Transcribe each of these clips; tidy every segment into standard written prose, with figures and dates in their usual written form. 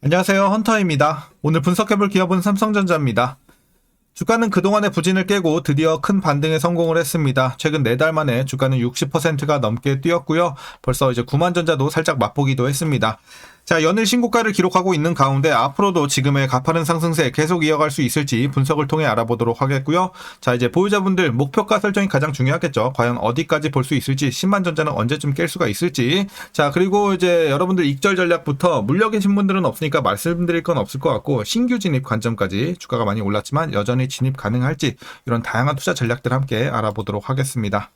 안녕하세요. 헌터입니다. 오늘 분석해볼 기업은 삼성전자입니다. 주가는 그동안의 부진을 깨고 드디어 큰 반등에 성공을 했습니다. 최근 4달 만에 주가는 60%가 넘게 뛰었고요. 벌써 이제 구만전자도 살짝 맛보기도 했습니다. 자, 연일 신고가를 기록하고 있는 가운데 앞으로도 지금의 가파른 상승세 계속 이어갈 수 있을지 분석을 통해 알아보도록 하겠고요. 자, 이제 보유자분들 목표가 설정이 가장 중요하겠죠. 과연 어디까지 볼 수 있을지, 10만전자는 언제쯤 깰 수가 있을지. 자, 그리고 이제 여러분들 익절 전략부터 물려 계신 분들은 없으니까 말씀드릴 건 없을 것 같고, 신규 진입 관점까지 주가가 많이 올랐지만 여전히 진입 가능할지, 이런 다양한 투자 전략들 함께 알아보도록 하겠습니다.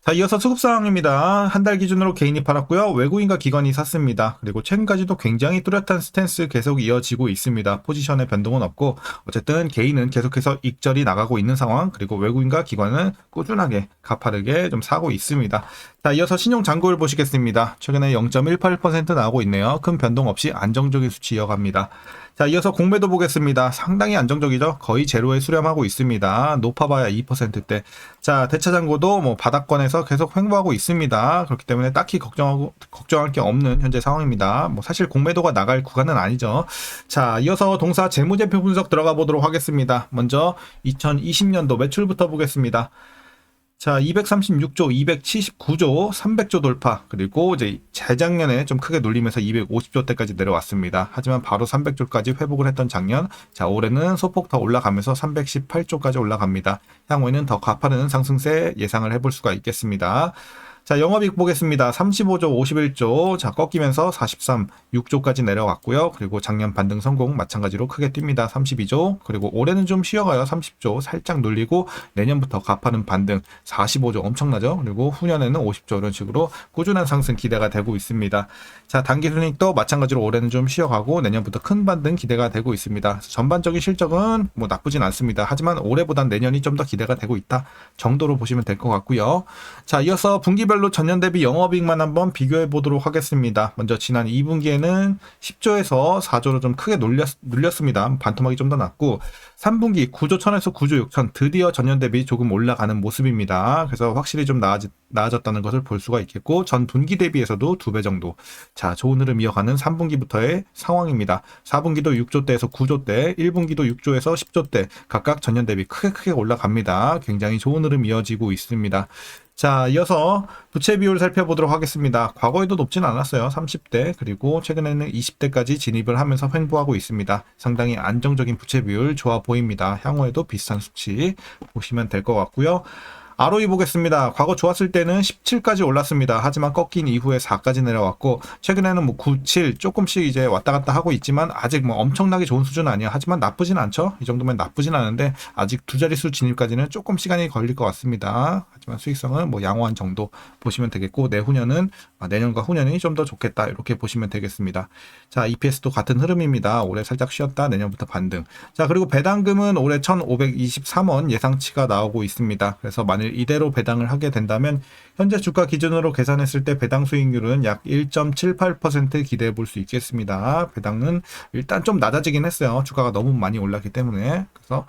자, 이어서 수급 상황입니다. 한 달 기준으로 개인이 팔았고요. 외국인과 기관이 샀습니다. 그리고 최근까지도 굉장히 뚜렷한 스탠스 계속 이어지고 있습니다. 포지션의 변동은 없고 어쨌든 개인은 계속해서 익절이 나가고 있는 상황, 그리고 외국인과 기관은 꾸준하게 가파르게 좀 사고 있습니다. 자, 이어서 신용 잔고를 보시겠습니다. 최근에 0.18% 나오고 있네요. 큰 변동 없이 안정적인 수치 이어갑니다. 자, 이어서 공매도 보겠습니다. 상당히 안정적이죠. 거의 제로에 수렴하고 있습니다. 높아봐야 2%대. 자, 대차잔고도 뭐 바닥권에서 계속 횡보하고 있습니다. 그렇기 때문에 딱히 걱정할 게 없는 현재 상황입니다. 뭐 사실 공매도가 나갈 구간은 아니죠. 자, 이어서 동사 재무제표 분석 들어가 보도록 하겠습니다. 먼저 2020년도 매출부터 보겠습니다. 자, 236조, 279조, 300조 돌파. 그리고 이제 재작년에 좀 크게 눌리면서 250조대까지 내려왔습니다. 하지만 바로 300조까지 회복을 했던 작년. 자, 올해는 소폭 더 올라가면서 318조까지 올라갑니다. 향후에는 더 가파른 상승세 예상을 해볼 수가 있겠습니다. 자, 영업이익 보겠습니다. 35조, 51조. 자, 꺾이면서 43, 6조까지 내려왔고요. 그리고 작년 반등 성공 마찬가지로 크게 뜁니다. 32조. 그리고 올해는 좀 쉬어가요. 30조 살짝 눌리고 내년부터 가파른 반등 45조 엄청나죠. 그리고 후년에는 50조 이런 식으로 꾸준한 상승 기대가 되고 있습니다. 자, 당기순이익도 마찬가지로 올해는 좀 쉬어가고 내년부터 큰 반등 기대가 되고 있습니다. 전반적인 실적은 뭐 나쁘진 않습니다. 하지만 올해보단 내년이 좀 더 기대가 되고 있다 정도로 보시면 될 것 같고요. 자, 이어서 분기별로 전년 대비 영업이익만 한번 비교해 보도록 하겠습니다. 먼저 지난 2분기에는 10조에서 4조로 좀 크게 눌렸습니다. 반토막이 좀 더 났고 3분기 9조 1000에서 9조 6천 드디어 전년 대비 조금 올라가는 모습입니다. 그래서 확실히 좀 나아졌다는 것을 볼 수가 있겠고 전 분기 대비해서도 2배 정도. 자, 좋은 흐름 이어가는 3분기부터의 상황입니다. 4분기도 6조대에서 9조대, 1분기도 6조에서 10조대 각각 전년 대비 크게 올라갑니다. 굉장히 좋은 흐름 이어지고 있습니다. 자, 이어서 부채 비율 살펴보도록 하겠습니다. 과거에도 높진 않았어요. 30대, 그리고 최근에는 20대까지 진입을 하면서 횡보하고 있습니다. 상당히 안정적인 부채 비율 좋아 보입니다. 향후에도 비슷한 수치 보시면 될 것 같고요. ROE 보겠습니다. 과거 좋았을 때는 17까지 올랐습니다. 하지만 꺾인 이후에 4까지 내려왔고 최근에는 뭐 9, 7 조금씩 이제 왔다 갔다 하고 있지만 아직 뭐 엄청나게 좋은 수준은 아니야. 하지만 나쁘진 않죠. 이 정도면 나쁘진 않은데 아직 두 자릿수 진입까지는 조금 시간이 걸릴 것 같습니다. 하지만 수익성은 뭐 양호한 정도 보시면 되겠고 내후년은 내년과 후년이 좀 더 좋겠다 이렇게 보시면 되겠습니다. 자, EPS도 같은 흐름입니다. 올해 살짝 쉬었다 내년부터 반등. 자, 그리고 배당금은 올해 1523원 예상치가 나오고 있습니다. 그래서 만일 이대로 배당을 하게 된다면 현재 주가 기준으로 계산했을 때 배당 수익률은 약 1.78% 기대해 볼 수 있겠습니다. 배당은 일단 좀 낮아지긴 했어요. 주가가 너무 많이 올랐기 때문에. 그래서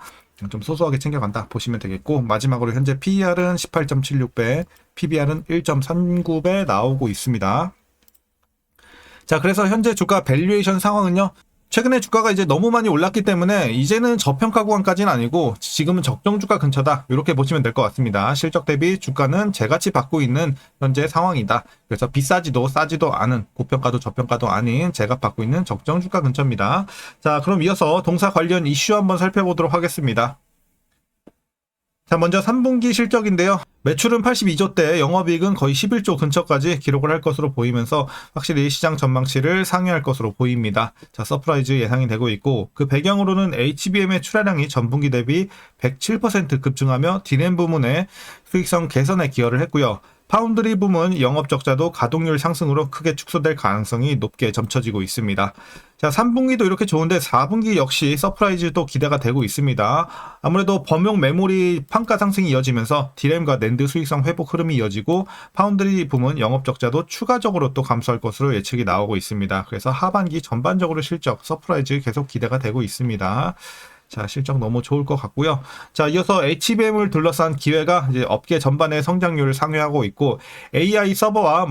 좀 소소하게 챙겨간다 보시면 되겠고 마지막으로 현재 PER은 18.76배, PBR은 1.39배 나오고 있습니다. 자, 그래서 현재 주가 밸류에이션 상황은요. 최근에 주가가 이제 너무 많이 올랐기 때문에 이제는 저평가 구간까지는 아니고 지금은 적정 주가 근처다 이렇게 보시면 될 것 같습니다. 실적 대비 주가는 제가치 받고 있는 현재 상황이다. 그래서 비싸지도 싸지도 않은 고평가도 저평가도 아닌 제가 받고 있는 적정 주가 근처입니다. 자, 그럼 이어서 동사 관련 이슈 한번 살펴보도록 하겠습니다. 자, 먼저 3분기 실적인데요. 매출은 82조대, 영업이익은 거의 11조 근처까지 기록을 할 것으로 보이면서 확실히 시장 전망치를 상회할 것으로 보입니다. 자, 서프라이즈 예상이 되고 있고 그 배경으로는 HBM의 출하량이 전분기 대비 107% 급증하며 디램 부문의 수익성 개선에 기여를 했고요. 파운드리 부문 영업 적자도 가동률 상승으로 크게 축소될 가능성이 높게 점쳐지고 있습니다. 자, 3분기도 이렇게 좋은데 4분기 역시 서프라이즈도 기대가 되고 있습니다. 아무래도 범용 메모리 판가 상승이 이어지면서 디램과 낸드 수익성 회복 흐름이 이어지고 파운드리 부문 영업 적자도 추가적으로 또 감소할 것으로 예측이 나오고 있습니다. 그래서 하반기 전반적으로 실적 서프라이즈 계속 기대가 되고 있습니다. 자, 실적 너무 좋을 것 같고요. 자, 이어서 HBM을 둘러싼 기회가 이제 업계 전반의 성장률을 상회하고 있고, AI 서버와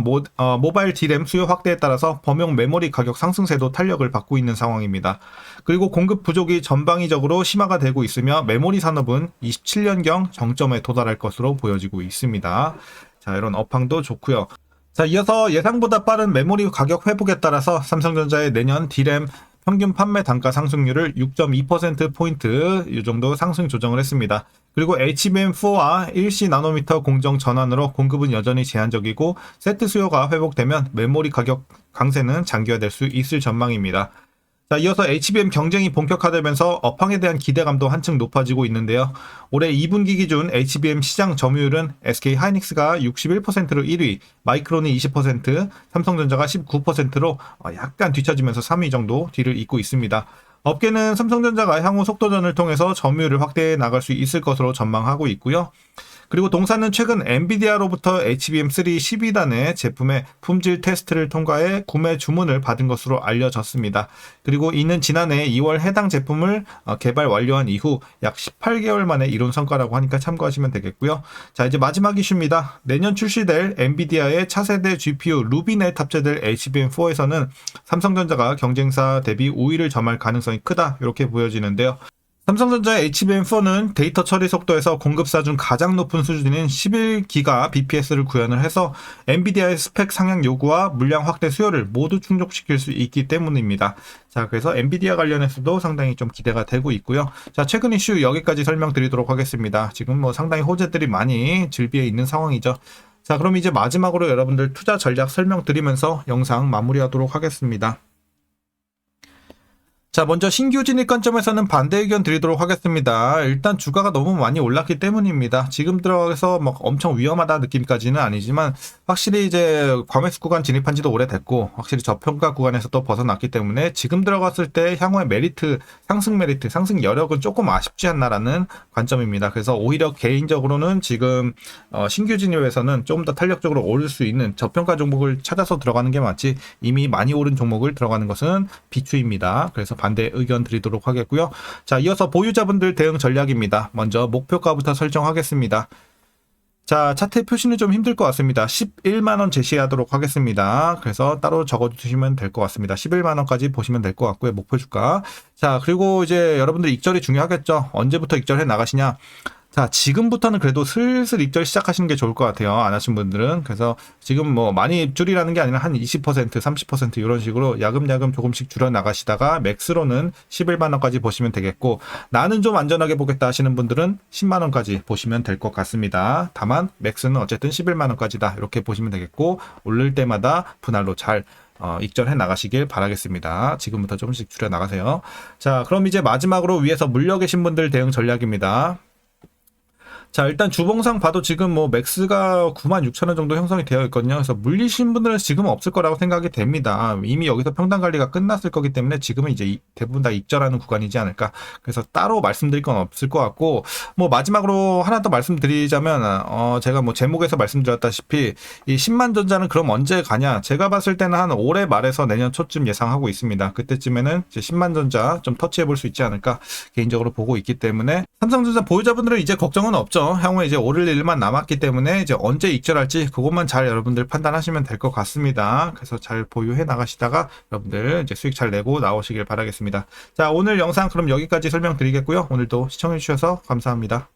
모바일 D램 수요 확대에 따라서 범용 메모리 가격 상승세도 탄력을 받고 있는 상황입니다. 그리고 공급 부족이 전방위적으로 심화가 되고 있으며 메모리 산업은 27년경 정점에 도달할 것으로 보여지고 있습니다. 자, 이런 업황도 좋고요. 자, 이어서 예상보다 빠른 메모리 가격 회복에 따라서 삼성전자의 내년 D램 평균 판매 단가 상승률을 6.2%포인트 이 정도 상승 조정을 했습니다. 그리고 HBM4와 1C 나노미터 공정 전환으로 공급은 여전히 제한적이고 세트 수요가 회복되면 메모리 가격 강세는 장기화될 수 있을 전망입니다. 자, 이어서 HBM 경쟁이 본격화되면서 업황에 대한 기대감도 한층 높아지고 있는데요. 올해 2분기 기준 HBM 시장 점유율은 SK 하이닉스가 61%로 1위, 마이크론이 20%, 삼성전자가 19%로 약간 뒤처지면서 3위 정도 뒤를 잇고 있습니다. 업계는 삼성전자가 향후 속도전을 통해서 점유율을 확대해 나갈 수 있을 것으로 전망하고 있고요. 그리고 동사는 최근 엔비디아로부터 HBM3 12단의 제품의 품질 테스트를 통과해 구매 주문을 받은 것으로 알려졌습니다. 그리고 이는 지난해 2월 해당 제품을 개발 완료한 이후 약 18개월 만에 이룬 성과라고 하니까 참고하시면 되겠고요. 자, 이제 마지막 이슈입니다. 내년 출시될 엔비디아의 차세대 GPU 루빈에 탑재될 HBM4에서는 삼성전자가 경쟁사 대비 우위를 점할 가능성이 크다, 이렇게 보여지는데요. 삼성전자의 HBM4는 데이터 처리 속도에서 공급사 중 가장 높은 수준인 11기가 bps를 구현을 해서 엔비디아의 스펙 상향 요구와 물량 확대 수요를 모두 충족시킬 수 있기 때문입니다. 자, 그래서 엔비디아 관련해서도 상당히 좀 기대가 되고 있고요. 자, 최근 이슈 여기까지 설명드리도록 하겠습니다. 지금 뭐 상당히 호재들이 많이 즐비해 있는 상황이죠. 자, 그럼 이제 마지막으로 여러분들 투자 전략 설명드리면서 영상 마무리하도록 하겠습니다. 자, 먼저 신규 진입 관점에서는 반대 의견 드리도록 하겠습니다. 일단 주가가 너무 많이 올랐기 때문입니다. 지금 들어가서 막 엄청 위험하다 느낌까지는 아니지만 확실히 이제 과매수 구간 진입한 지도 오래됐고 확실히 저평가 구간에서 또 벗어났기 때문에 지금 들어갔을 때 향후의 메리트, 상승 여력은 조금 아쉽지 않나라는 관점입니다. 그래서 오히려 개인적으로는 지금 신규 진입에서는 좀 더 탄력적으로 오를 수 있는 저평가 종목을 찾아서 들어가는 게 맞지 이미 많이 오른 종목을 들어가는 것은 비추입니다. 그래서 반대 의견 드리도록 하겠고요. 자, 이어서 보유자분들 대응 전략입니다. 먼저 목표가부터 설정하겠습니다. 자, 차트 표시는 좀 힘들 것 같습니다. 11만원 제시하도록 하겠습니다. 그래서 따로 적어두시면 될 것 같습니다. 11만원까지 보시면 될 것 같고요. 목표 주가. 자, 그리고 이제 여러분들 익절이 중요하겠죠. 언제부터 익절해 나가시냐. 자, 지금부터는 그래도 슬슬 입절 시작하시는 게 좋을 것 같아요. 안 하신 분들은. 그래서 지금 뭐 많이 입줄이라는 게 아니라 한 20%, 30% 이런 식으로 야금야금 조금씩 줄여 나가시다가 맥스로는 11만원까지 보시면 되겠고, 나는 좀 안전하게 보겠다 하시는 분들은 10만원까지 보시면 될 것 같습니다. 다만 맥스는 어쨌든 11만원까지다, 이렇게 보시면 되겠고, 오를 때마다 분할로 잘 익절해 나가시길 바라겠습니다. 지금부터 조금씩 줄여 나가세요. 자, 그럼 이제 마지막으로 위에서 물려 계신 분들 대응 전략입니다. 자, 일단 주봉상 봐도 지금 뭐 맥스가 96,000원 정도 형성이 되어 있거든요. 그래서 물리신 분들은 지금은 없을 거라고 생각이 됩니다. 이미 여기서 평단 관리가 끝났을 거기 때문에 지금은 이제 대부분 다 익절하는 구간이지 않을까. 그래서 따로 말씀드릴 건 없을 것 같고, 뭐 마지막으로 하나 더 말씀드리자면 제가 뭐 제목에서 말씀드렸다시피 이 10만 전자는 그럼 언제 가냐? 제가 봤을 때는 한 올해 말에서 내년 초쯤 예상하고 있습니다. 그때쯤에는 이제 10만 전자 좀 터치해 볼 수 있지 않을까 개인적으로 보고 있기 때문에 삼성전자 보유자분들은 이제 걱정은 없죠. 향후에 이제 오를 일만 남았기 때문에 이제 언제 익절할지 그것만 잘 여러분들 판단하시면 될 것 같습니다. 그래서 잘 보유해 나가시다가 여러분들 이제 수익 잘 내고 나오시길 바라겠습니다. 자, 오늘 영상 그럼 여기까지 설명드리겠고요. 오늘도 시청해 주셔서 감사합니다.